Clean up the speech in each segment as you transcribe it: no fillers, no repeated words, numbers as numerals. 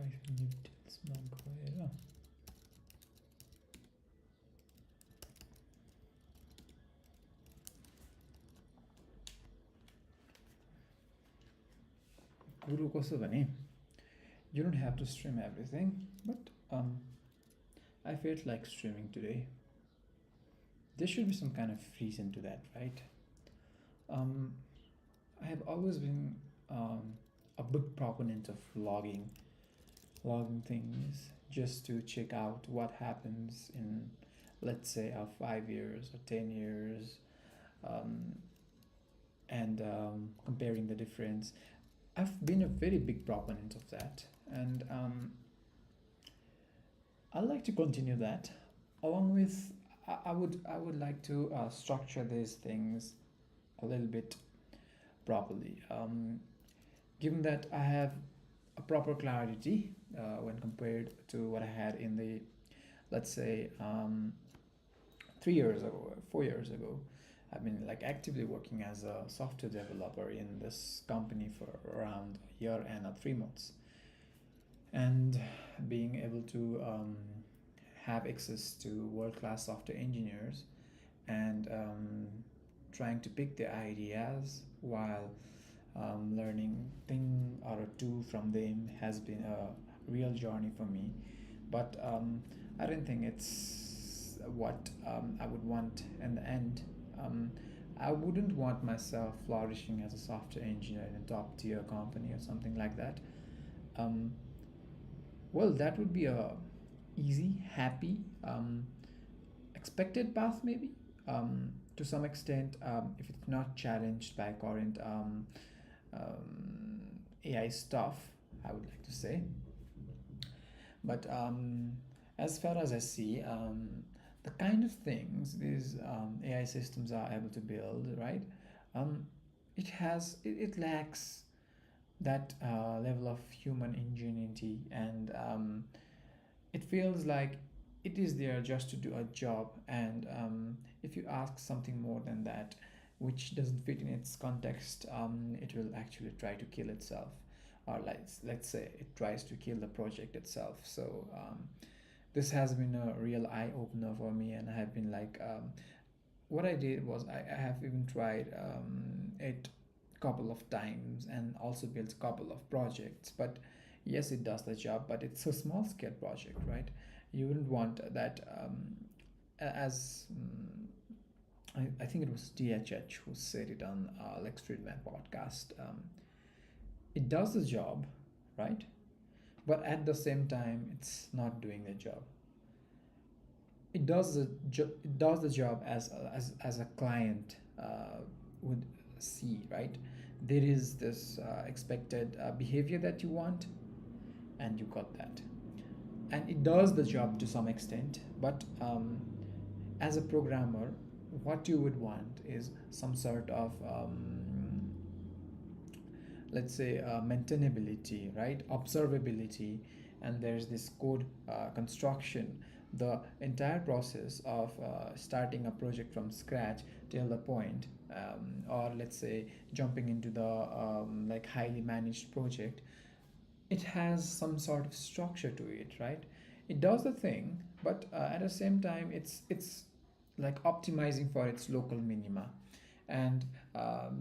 Python utils Maguire. कुरो कस्तो भने you don't have to stream everything, but I felt like streaming today. There should be some kind of reason to that, right? Um, I have always been a big proponent of logging things just to check out what happens in, let's say, 5 years or 10 years, um, and comparing the difference. I've been a very big proponent of that, and I'd like to continue that. Along with, I would like to structure these things a little bit properly. Given that I have a proper clarity when compared to what I had in the, let's say, 3 years ago, 4 years ago. I've been like actively working as a software developer in this company for around a year and 3 months, and being able to have access to world-class software engineers, and trying to pick their ideas while learning thing or two from them has been a real journey for me. But I don't think it's what I would want in the end. Um, I wouldn't want myself flourishing as a software engineer in a top tier company or something like that. Um, well, that would be a easy, happy, expected path maybe. To some extent, if it's not challenged by current AI stuff, I would like to say. But as far as I see, the kind of things these AI systems are able to build, right? Um, it lacks that level of human ingenuity, and it feels like it is there just to do a job. And if you ask something more than that, which doesn't fit in its context, it will actually try to kill itself, or let's say it tries to kill the project itself. So this has been a real eye opener for me, and I have been like, what I did was I have even tried it couple of times and also built a couple of projects. But yes, it does the job, but it's a small scale project, right? You wouldn't want that as I think it was DHH who said it on Lex Friedman podcast. It does the job, right? But at the same time, it's not doing the job. It does the job as a client would see, right? There is this expected behavior that you want, and you got that, and it does the job to some extent. But as a programmer, what you would want is some sort of let's say maintainability, right? Observability. And there's this code construction, the entire process of starting a project from scratch till the point, or let's say jumping into the like highly managed project. It has some sort of structure to it, right? It does the thing, but at the same time, it's like optimizing for its local minima. And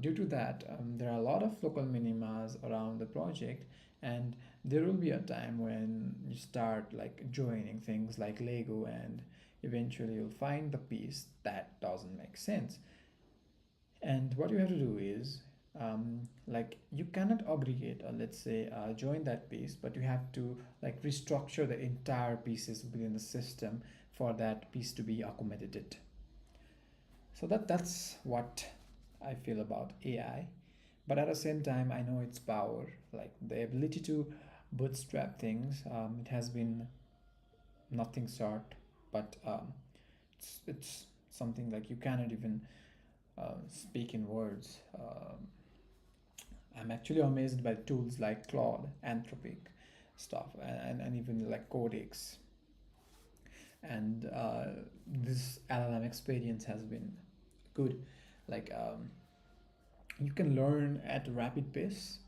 due to that, there are a lot of local minimas around the project, and there will be a time when you start like joining things like Lego, and eventually you'll find the piece that doesn't make sense. And what you have to do is, like, you cannot aggregate or let's say join that piece, but you have to like restructure the entire pieces within the system for that piece to be accommodated. So that's what I feel about AI. But at the same time, I know its power, like the ability to bootstrap things. It has been nothing short, but it's something like you cannot even speak in words. I'm actually amazed by tools like Claude, Anthropic stuff, and even like Codex. And this LLM experience has been good. Like you can learn at a rapid pace.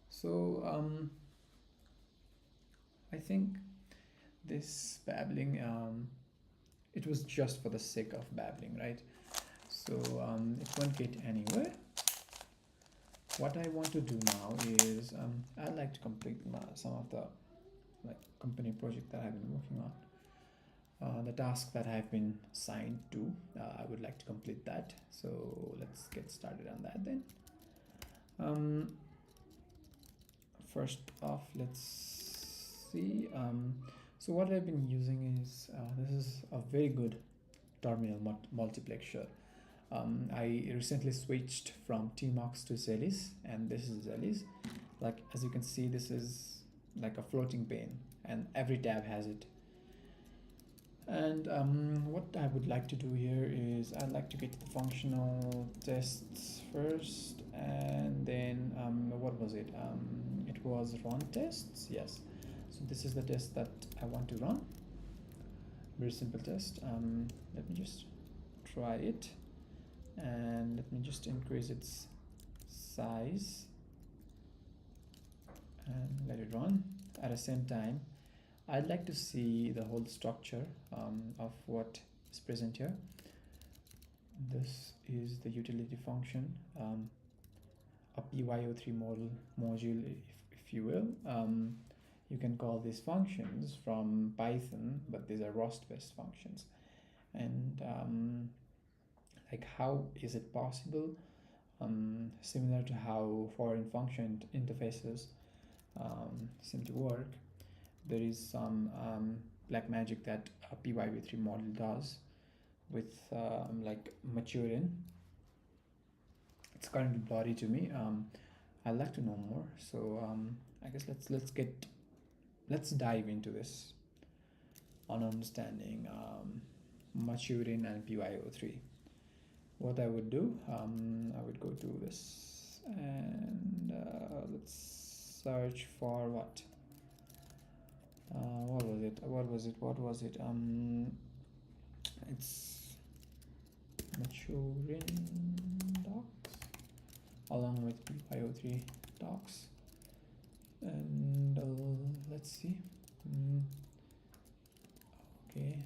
So I think this babbling, it was just for the sake of babbling, right? So it won't get anywhere. What I want to do now is I'd like to complete some of the like company project that I've been working on. The task that I've been assigned to, I would like to complete that. So let's get started on that then. First off, let's see. So what I've been using is this is a very good terminal multiplexer. I recently switched from Tmux to Zelis, and this is Zelis. Like as you can see, this is like a floating pane, and every tab has it. And what I would like to do here is I'd like to get the functional tests first, and then what was it? It was run tests, yes. So this is the test that I want to run. Very simple test. Let me just try it, and let me just increase its size and let it run. At the same time, I'd like to see the whole structure of what is present here. This is the utility function, a PyO3 module, if you will. You can call these functions from Python, but these are Rust-based functions. And like how is it possible? Similar to how foreign function interfaces seem to work, there is some black magic that a PyV3 model does with like Maturin. It's currently blurry to me. I'd like to know more. So I guess let's dive into this on understanding Maturin and PyO3. What I would do, I would go to this and let's search for what? What was it? It's Maturin docs along with PyO3 docs, and let's see. Okay.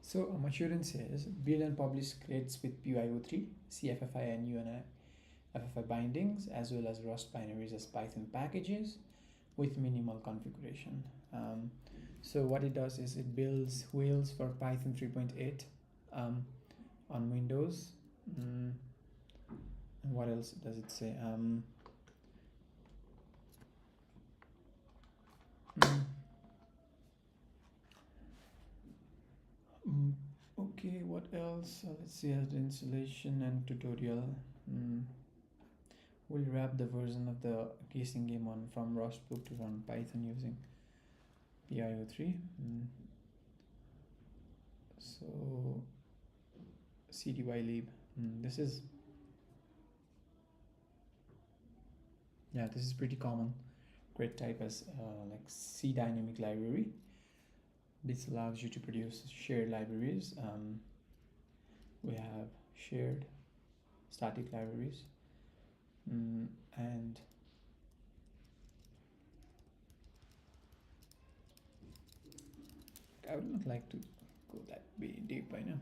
So Maturin says build and publish scripts with PyO3, CFFI and UNI-FFI bindings, as well as Rust binaries as Python packages with minimal configuration. So what it does is it builds wheels for Python 3.8 on Windows. What else does it say? Okay, what else? Let's see, as the installation and tutorial. We'll wrap the version of the casing game on from Rustbook to run Python using PyO3. So cdylib. This is pretty common. Create type as like C dynamic library. This allows you to produce shared libraries. We have shared static libraries, and I would not like to go that way deep right now.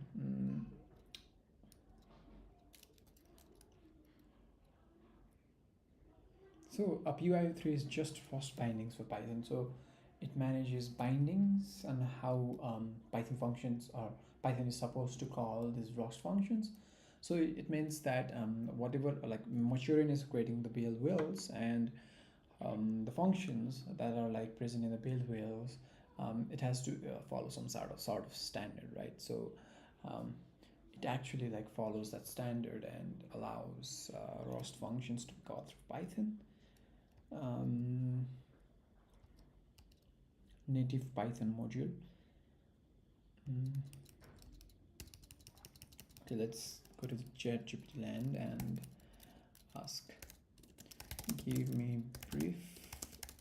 So a PyO3 is just Rust bindings for Python. So it manages bindings and how Python functions or Python is supposed to call these Rust functions. So it means that whatever, like Maturin is creating the build wheels, and the functions that are like present in the build wheels, it has to follow some sort of standard, right? So it actually like follows that standard and allows Rust functions to be called through Python. Native Python module. Okay, let's go to the ChatGPT land and ask, give me brief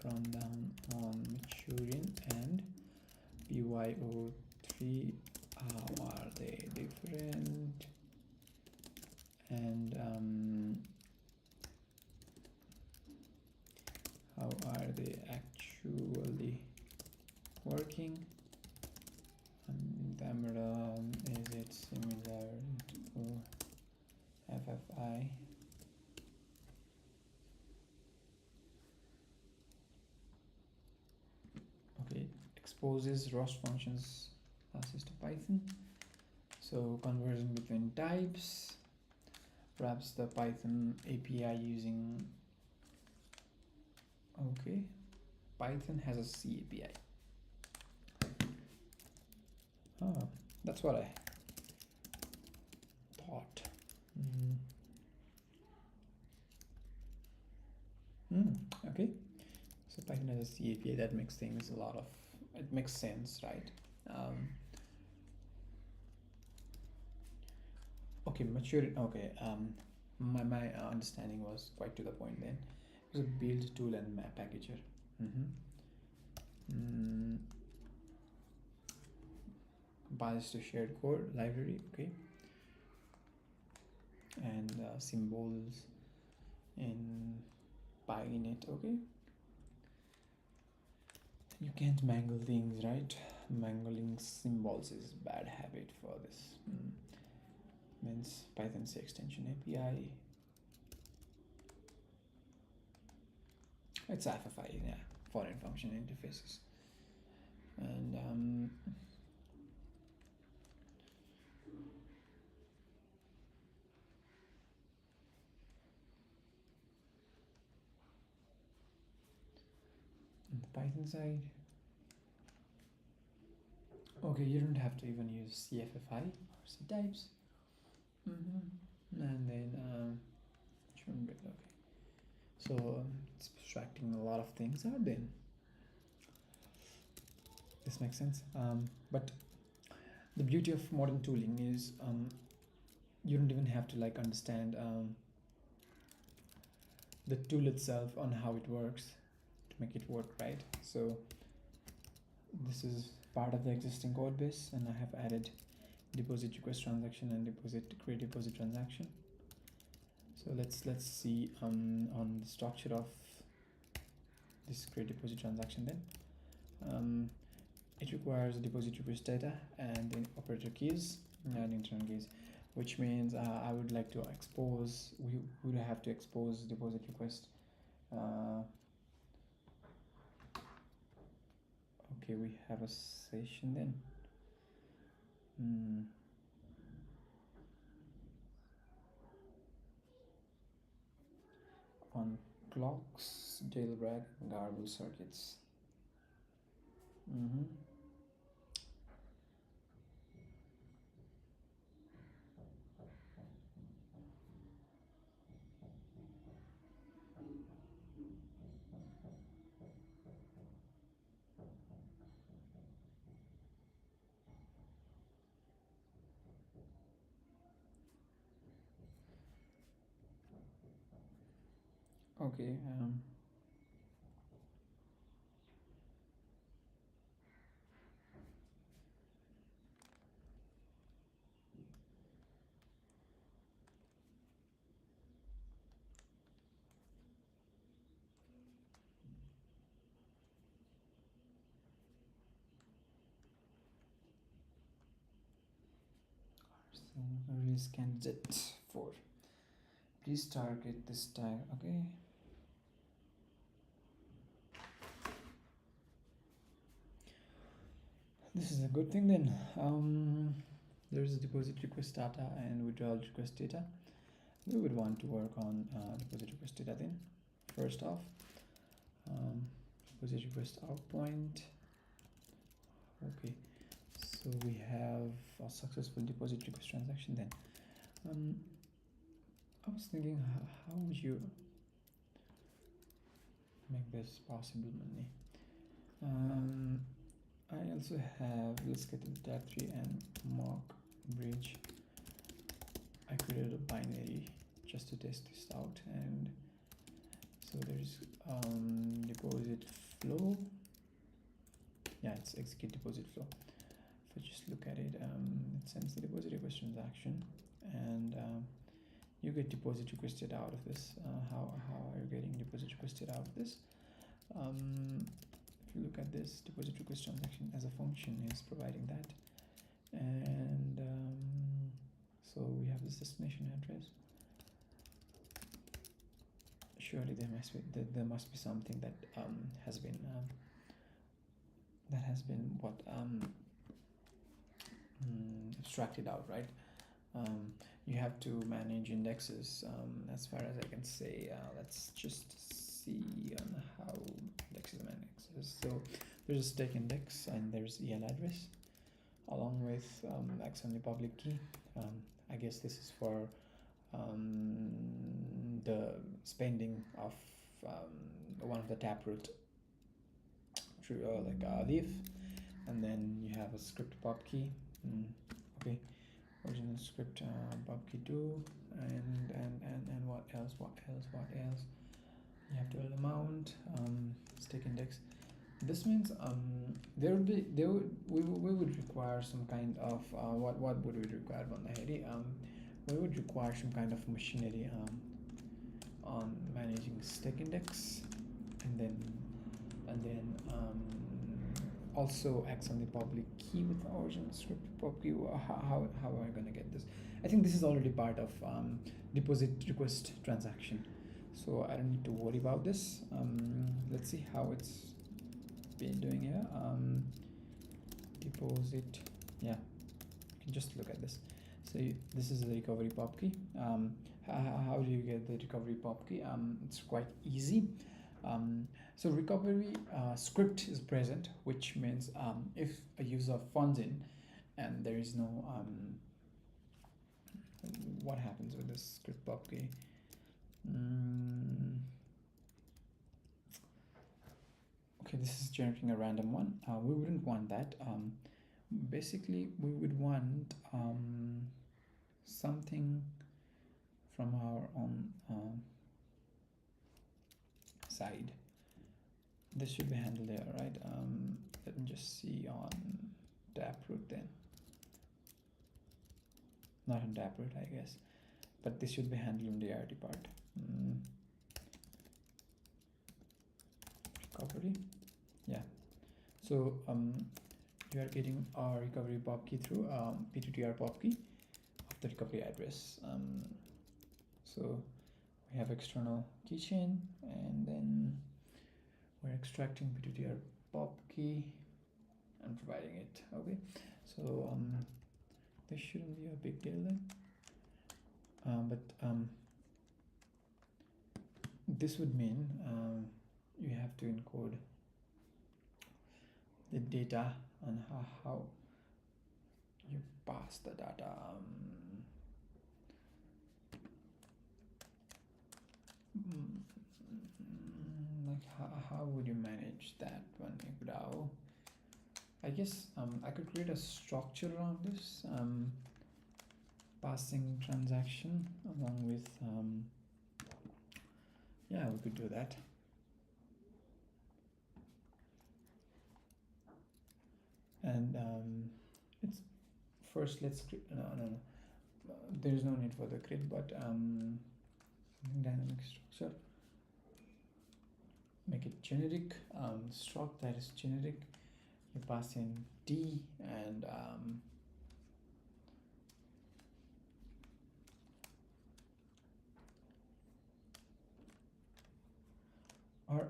rundown on Maturin and PyO3 SYO3, how are they different, and how are they actually working? Is it similar to FFI? Okay, exposes Rust functions classes to Python. So conversion between types, perhaps the Python API using, okay, Python has a C API. Oh, that's what I thought. Okay, so Python has a C API. That makes things it makes sense, right? Okay, maturity. Okay, my understanding was quite to the point then. It was a build tool and map packager. Bias to shared code library. Okay, and symbols in PyNet. Okay, you can't mangle things, right? Mangling symbols is bad habit for this. Means Python C extension API. It's FFI, yeah, foreign function interfaces. And on the Python side, okay, you don't have to even use CFFI or C types. And then shouldn't be okay. So it's abstracting a lot of things out then. This makes sense. But the beauty of modern tooling is you don't even have to like understand the tool itself on how it works to make it work, right? So this is part of the existing code base, and I have added deposit request transaction and create deposit transaction. So let's see on the structure of this create deposit transaction then. It requires a deposit request data and the operator keys and internal keys, which means I would like to expose, we would have to expose deposit request. Okay, we have a session then. On clocks, jailbreak, garble circuits. Okay. So release candidate 4. Please target this tag. Okay. This is a good thing then. There's a deposit request data and withdrawal request data. We would want to work on deposit request data then. First off, deposit request out point. Okay, so we have a successful deposit request transaction then. I was thinking, how would you make this possible, Money? I also have, let's get to tag 3 and mock bridge. I created a binary just to test this out, and so there's deposit flow Yeah, it's execute deposit flow. If I just look at it, it sends the deposit request transaction, and you get deposit requested out of this. How are you getting deposit requested out of this? If you look at this, deposit request transaction as a function is providing that, and so we have this destination address. Surely there must be something that has been what abstracted out, right? You have to manage indexes, as far as I can say. Let's just see on how indexes and indexes. So there's a stack index and there's EL address along with X on the public key. I guess this is for the spending of one of the taproot through like leaf, and then you have a script pub key. Okay, original script pub key 2, and what else? You have to amount stack index. This means we would require some kind of what would we require on the heady? We would require some kind of machinery on managing stack index, and then also acts on the public key with the original script pub key. How are I gonna get this? I think this is already part of deposit request transaction, so I don't need to worry about this. Let's see how it's been doing here. Deposit, yeah, you can just look at this. So this is the recovery pub key. How do you get the recovery pub key? It's quite easy. So recovery script is present, which means if a user funds in and there is no what happens with this script pub key? Okay, this is generating a random one. We wouldn't want that. Basically we would want something from our own side. This should be handled there, right? Let me just see on taproot then. Not on taproot, I guess, but this should be handled in the RT part. Recovery, yeah. So you are getting our recovery pub key through p2tr pub key of the recovery address. So we have external keychain, and then we're extracting p2tr pub key and providing it. Okay, so this shouldn't be a big deal then, but this would mean you have to encode the data on how you pass the data. Like how would you manage that one, Igdao? I guess I could create a structure around this passing transaction along with yeah, we could do that. And it's first let's create no, there is no need for the create, but dynamic structure, make it generic, struct that is generic. You pass in D and or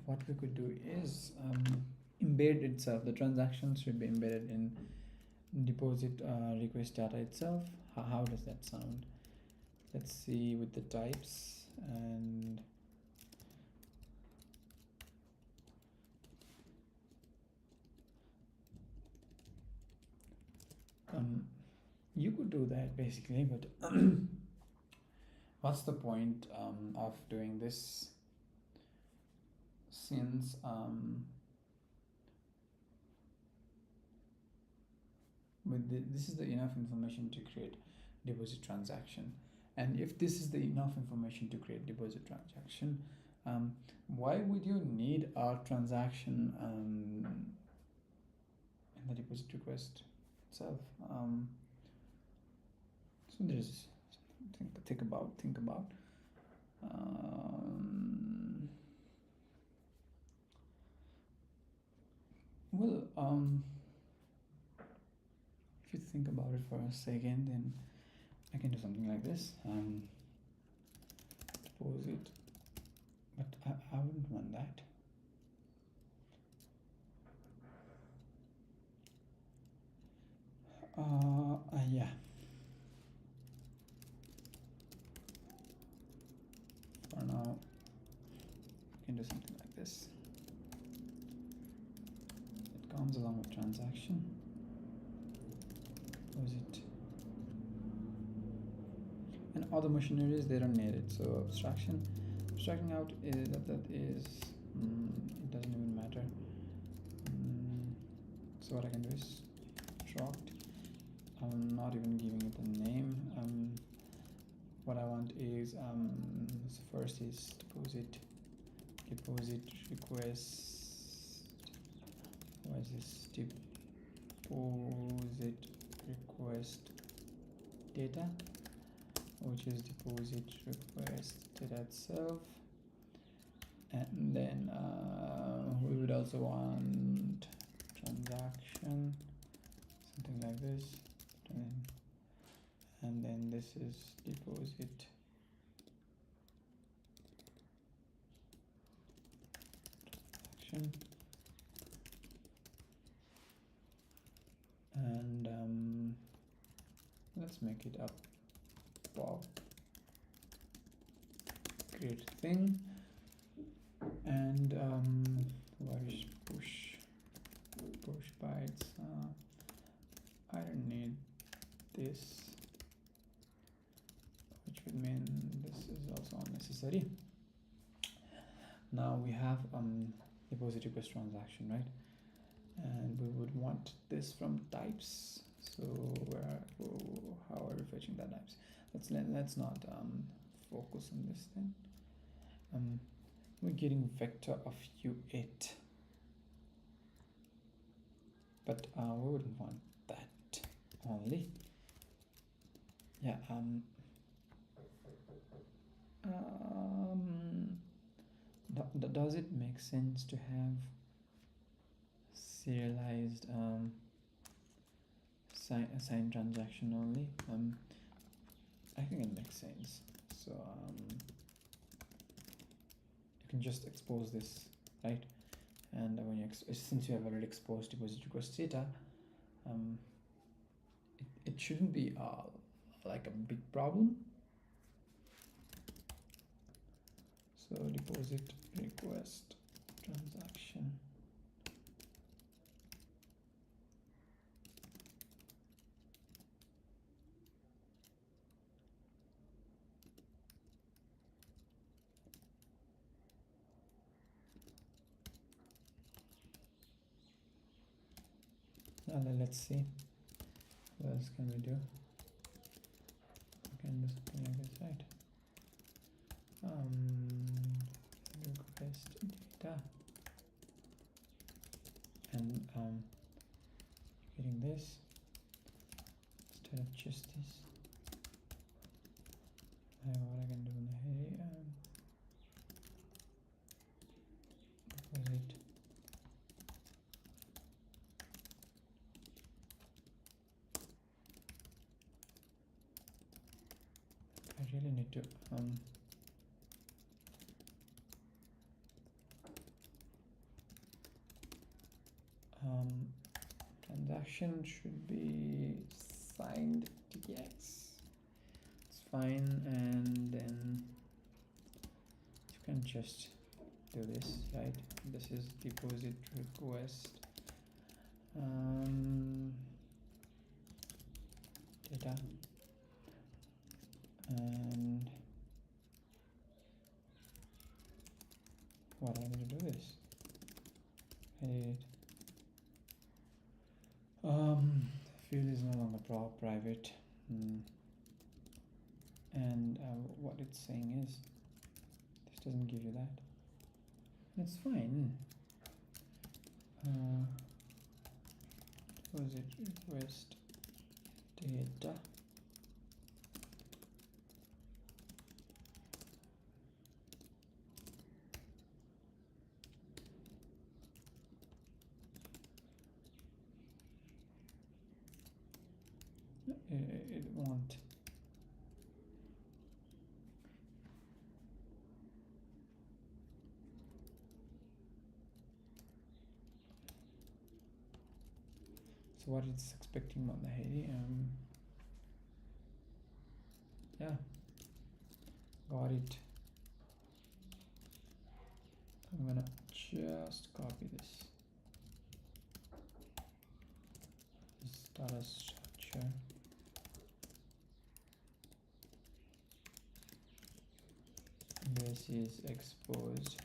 what we could do is embed itself. The transaction should be embedded in deposit request data itself. How does that sound? Let's see with the types, and you could do that basically, but what's the point of doing this, since this is the enough information to create deposit transaction, and if this is the enough information to create deposit transaction, why would you need a transaction and the deposit request itself. So there's something to think about. Well, if you think about it for a second, then I can do something like this. Deposit, but I wouldn't want that. Yeah. For now, you can do something like this. It comes along with transaction. Deposit. And other machineries, they don't need it. So abstracting out is that is it doesn't even matter. So what I can do is struct. I'm not even giving it a name. What I want is so first is deposit request. What is this? Deposit request data, which is deposit request data itself. And then we would also want transaction, something like this. And then this is deposit transaction. And let's make it a pop create thing. And where is push bytes? I don't need this, which would mean this is also unnecessary. Now we have deposit request transaction, right? And we would want this from types. So how are we fetching that types? Let's not focus on this thing. We're getting vector of u8, but we wouldn't want that only. Yeah. Does it make sense to have serialized sign transaction only? I think it makes sense. So you can just expose this, right? And when you since you have already exposed deposit request data, it shouldn't be like a big problem. So deposit request transaction. Now let's see what else can we do. We can do something like this, right? Request data, and getting this instead of just this. What I can do in the deposit I really need to transaction should be signed tx. It's fine, and then you can just do this, right? This is deposit request data, and what I need to do is edit. Field is no longer private, and what it's saying is this doesn't give you that. It's fine. was it request data. It won't. So what it's expecting on the Haiti? Yeah, got it. I'm gonna just copy this data structure. This is exposed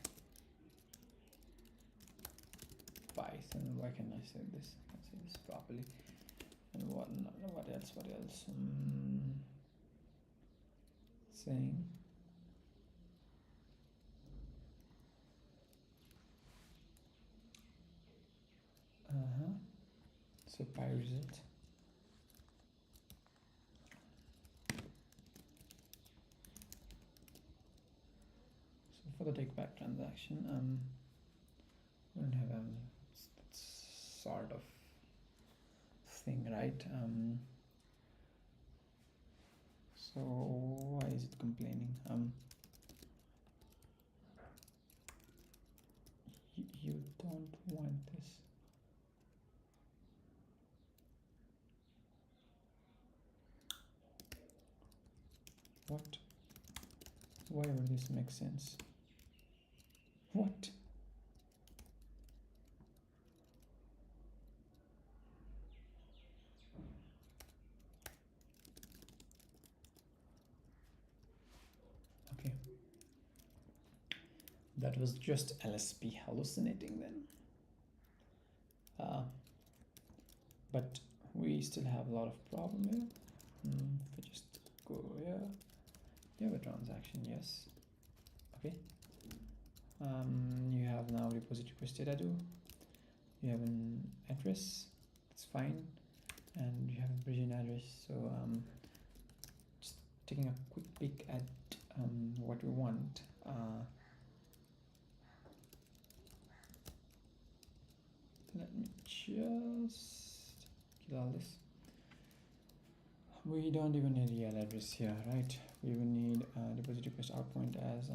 Python. Why can I say this? I can say this properly. And what else? What else? Saying so PyResult. So for the take back transaction, we don't have sort of thing, right? So why is it complaining? You don't want this. What? Why would this make sense? What? Okay. That was just LSP hallucinating then. But we still have a lot of problem here. If we just go here, you have a transaction, yes. Okay. You have now repository request data do. You have an address, it's fine, and you have a bridging address. So just taking a quick peek at what we want. Let me just kill all this. We don't even need real address here, right? We will need repository request out point as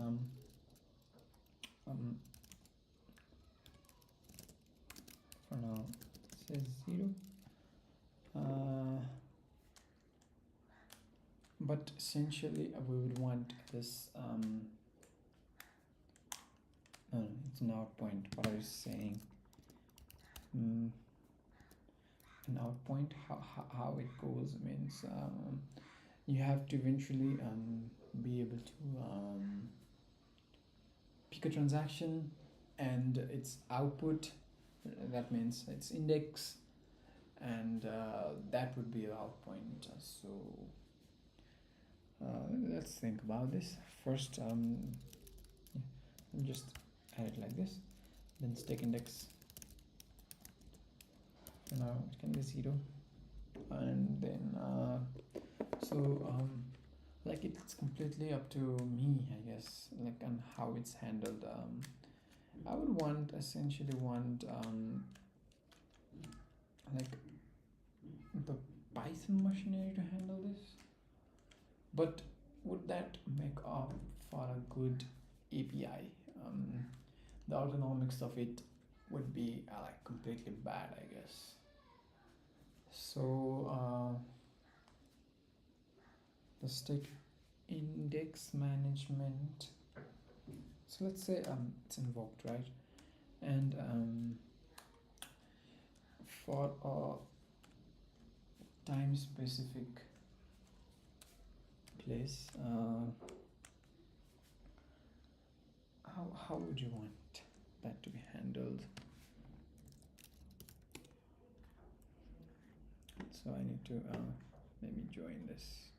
for now it says 0. But essentially we would want this no, it's an out point. What I was saying, an out point, how it goes means you have to eventually be able to pick a transaction and its output, that means its index, and that would be the out point. So let's think about this first. Just add it like this, then stack index. Now it can be 0, and then like it's completely up to me, I guess, like on how it's handled. I would essentially want like the Python machinery to handle this, but would that make up for a good API? The ergonomics of it would be like completely bad, I guess. So the stack index management. So let's say it's invoked, right? And for a time specific place, how would you want that to be handled? So I need to maybe join this.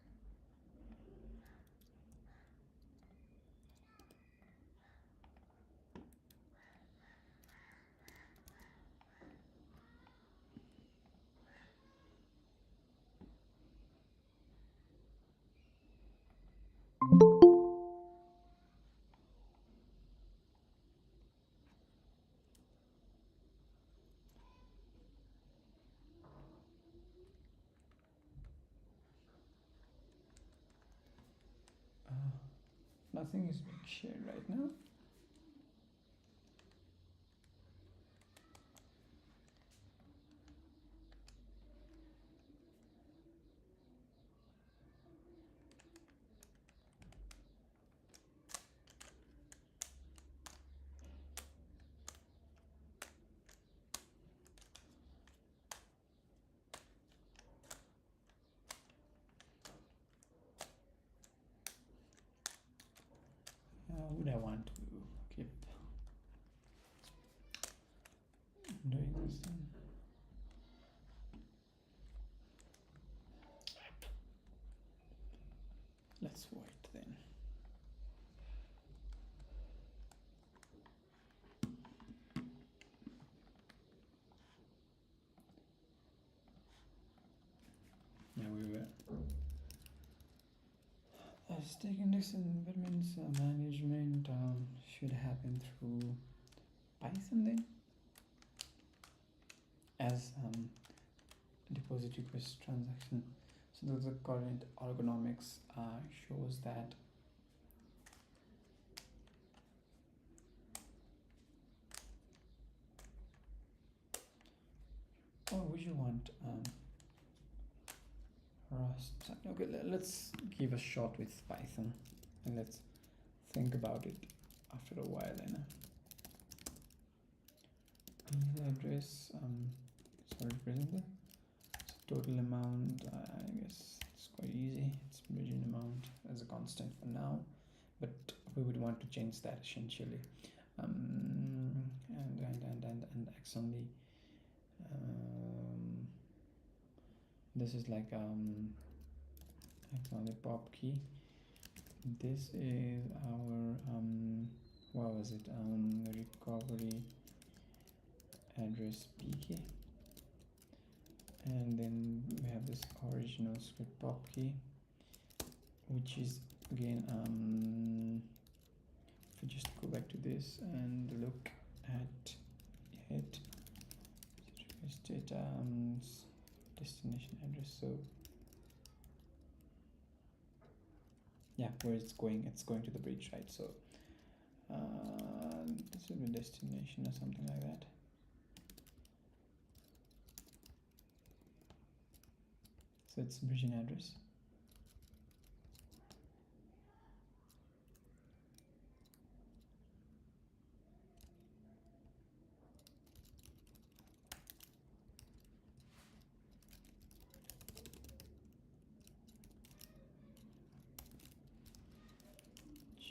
Nothing is being shared right now. Would I want to keep doing this thing? Let's wait then. Yeah, we were. Stake index investments management should happen through Python then, as deposit request transaction. So the current ergonomics shows that or would you want Rust? Okay, let's give a shot with Python and let's think about it after a while. Email address, sorry, present there. So total amount, I guess it's quite easy. It's margin amount as a constant for now, but we would want to change that essentially. And X only. This is like X only pop key. This is our what was it? Recovery address pk, and then we have this original script pop key, which is again if we just go back to this and look at it, state destination address. So yeah, where it's going to the bridge, right? So this will be destination or something like that. So it's bridging address.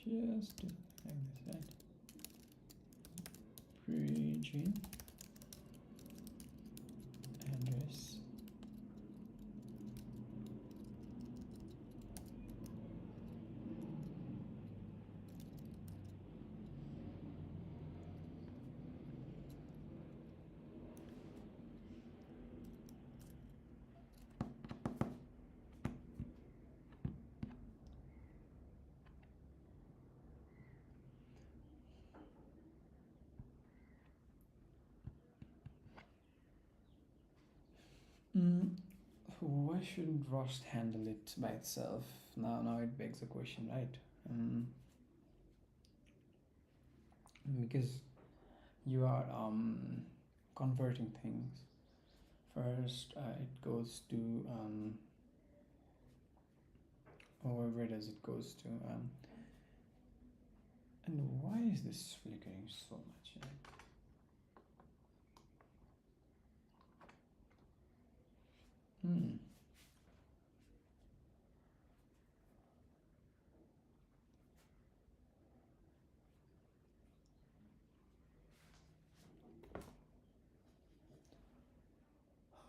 Just like this, right? Bridging address. Why shouldn't Rust handle it by itself? Now it begs the question, right? Because you are converting things. First, it goes to where does it goes to? And why is this flickering so much?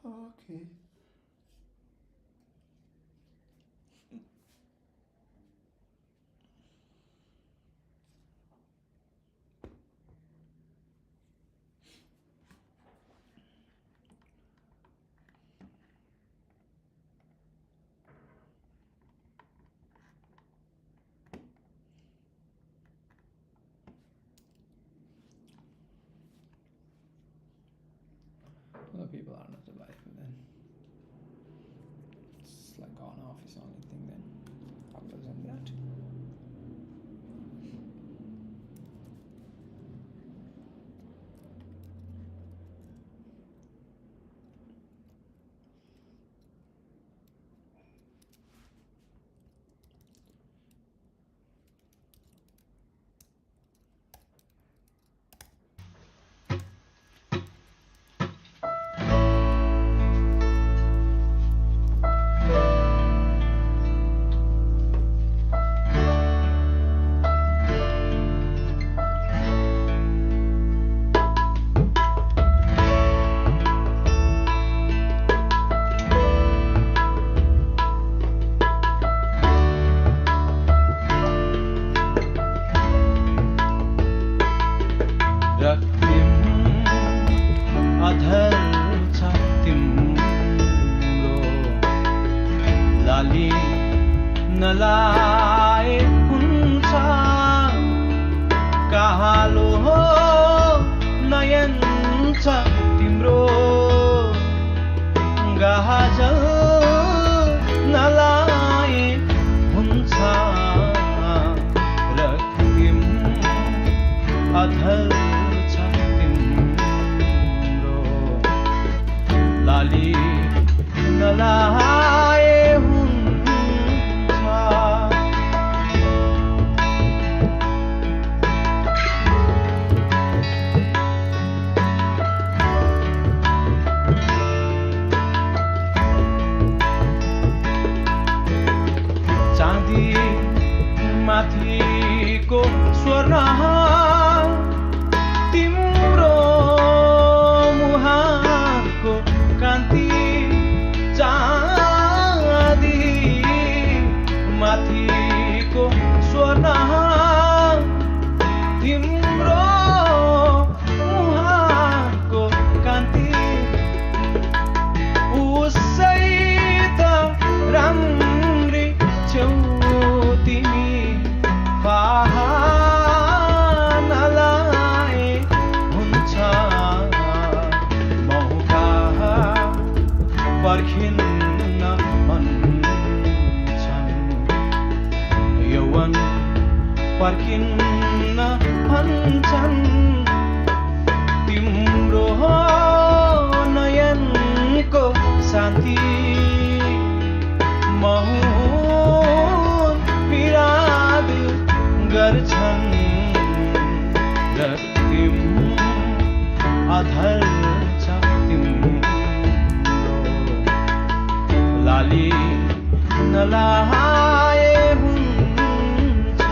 Okay. Well, people are not alive then. It's like on off is only thing then. Other than that. अधर छ तिम्रो लाली नलाए हुन्छ कालो हो नयन छ तिम्रो गाजल नलाए हुन्छ रक्तिम अधर छ तिम्रो लाली नलाए माथिको स्वर्ण तिम्रो मुहारको कान्ति चाँदी माथिको स्वर्ण तिम्रो मुहारको कान्ति उसै त राम्री छेउ तिमी नलाए हुन्छ मौका पर्खिन्न भन्छन् यौवन पर्खिन्न भन्छन् तिम्रो नयनको शान्ति विराद गर्छन् रक्तिम अधर छ तिम्रो लाली नलाए हुन्छ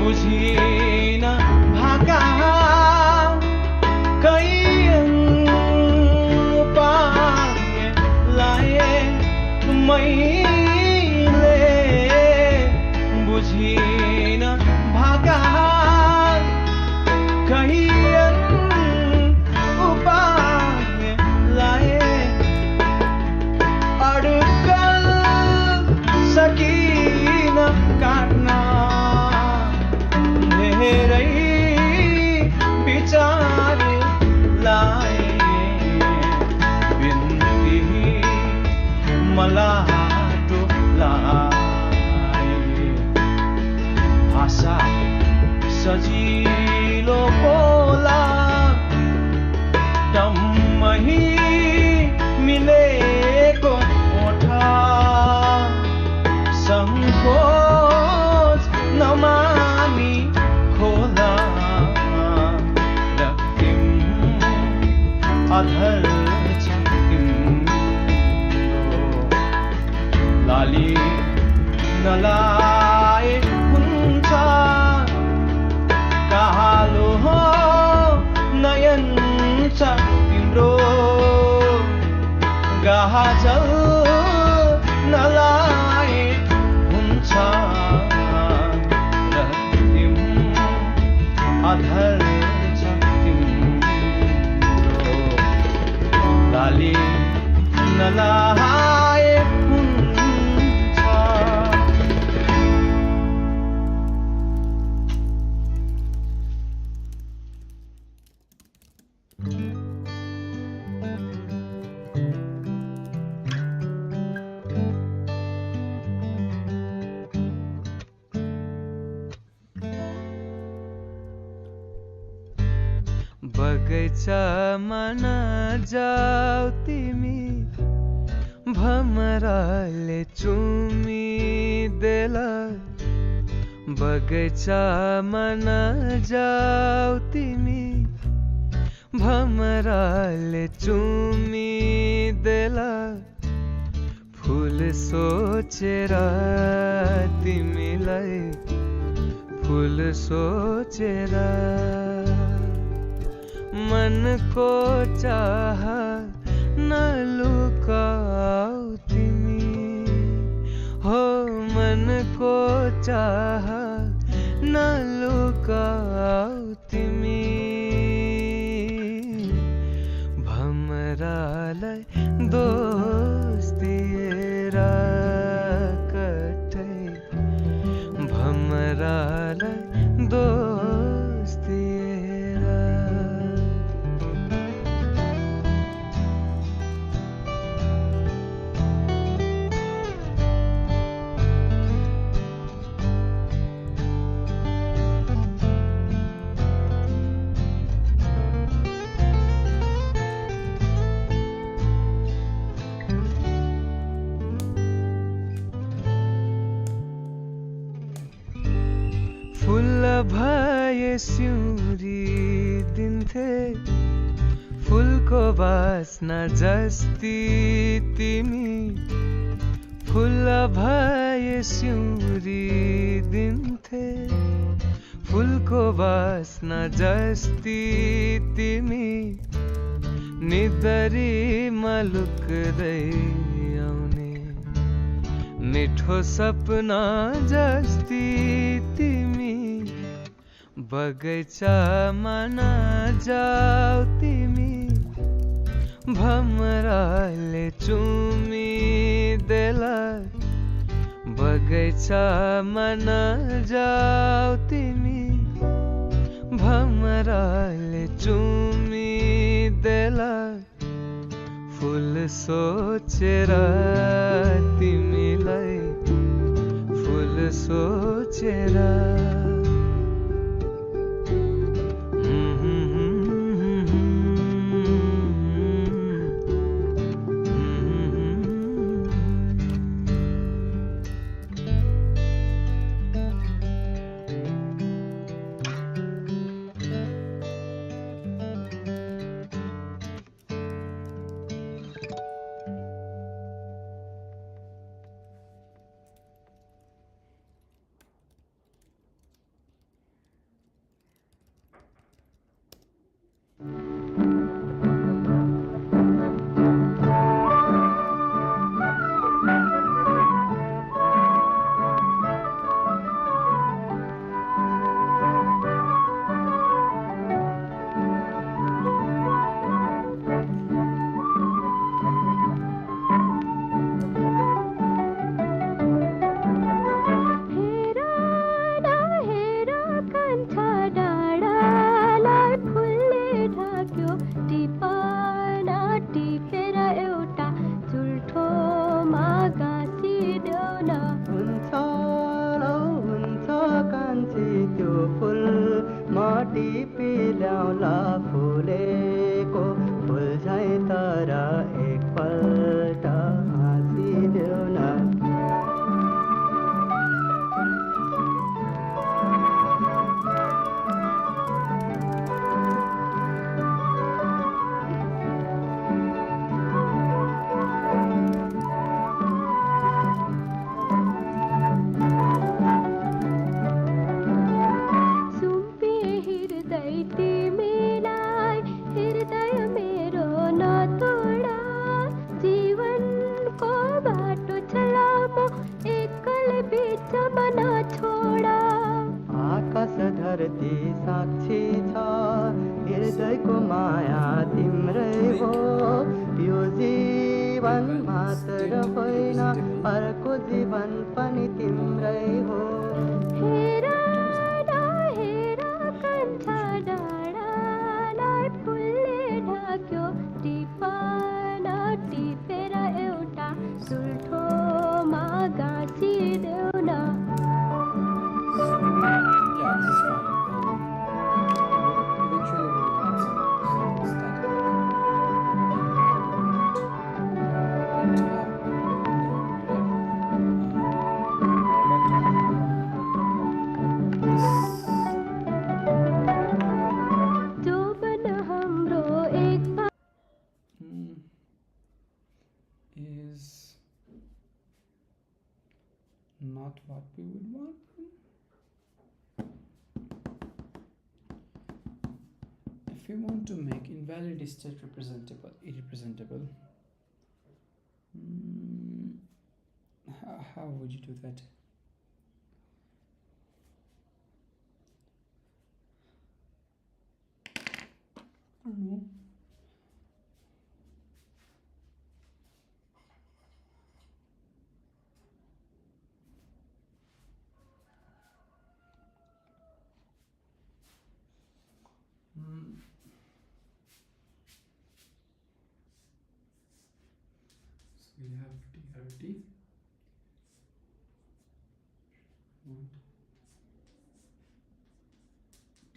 बुझिन भाका कैयन उपाय लाए मैले बुझिन भाका कैयन उपाय लाए अड्कल सकिन काट्न धेरै विचार लाए बिन्ती मलाटो लाए भाषा सजिलो बोला टम्मही मिलेको ओठा सङ्कोच नमानी खोला रक्तिम अधर छ तिम्रो लाली नलाए हुन्छ कालो हो नयन छ तिम्रो गाजल नलाए हुन्छ अधर छ तिम्रो लाली नलाए हुन्छ बगैँचामा नजाऊ तिमी भमराले चुमिदेला बगैँचामा नजाऊ तिमी भमराले चुमिदेला फुल सोचेर तिमीलाई फुल सोचेर मनको चाह नलुकाऊ तिमी हो मनको चाह नलुकाऊ तिमी भमरालाई दोष दिएर कतै भमरालाई दोष दिएर फुल भए सिउँरी दिन्थे फुलको बास्ना जस्ती तिमी फुल भए सिउँरी दिन्थे फुलको बास्ना जस्ती तिमी निदरीमा लुक्दै आउने मिठो सपना जस्ती तिमी बगैँचामा नजाऊ तिमी भमराले चुमिदेला बगैँचामा नजाऊ तिमी भमराले चुमिदेला फुल सोचेर तिमीलाई फुल सोचेर not what we would want. If we want to make invalid state irrepresentable, how would you do that? I don't know. So we have TRT. Want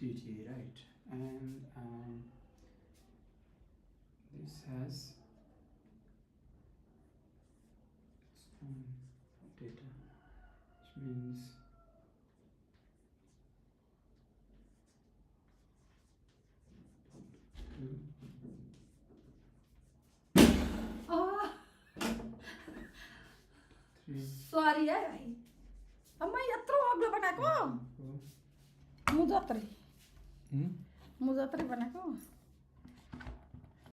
DTA, right? And this has its own data, which means Ah, 3, sorry है भाइ अम्मा यत्रो अग्लो बनाएको 4. मुजत्रै बनाएको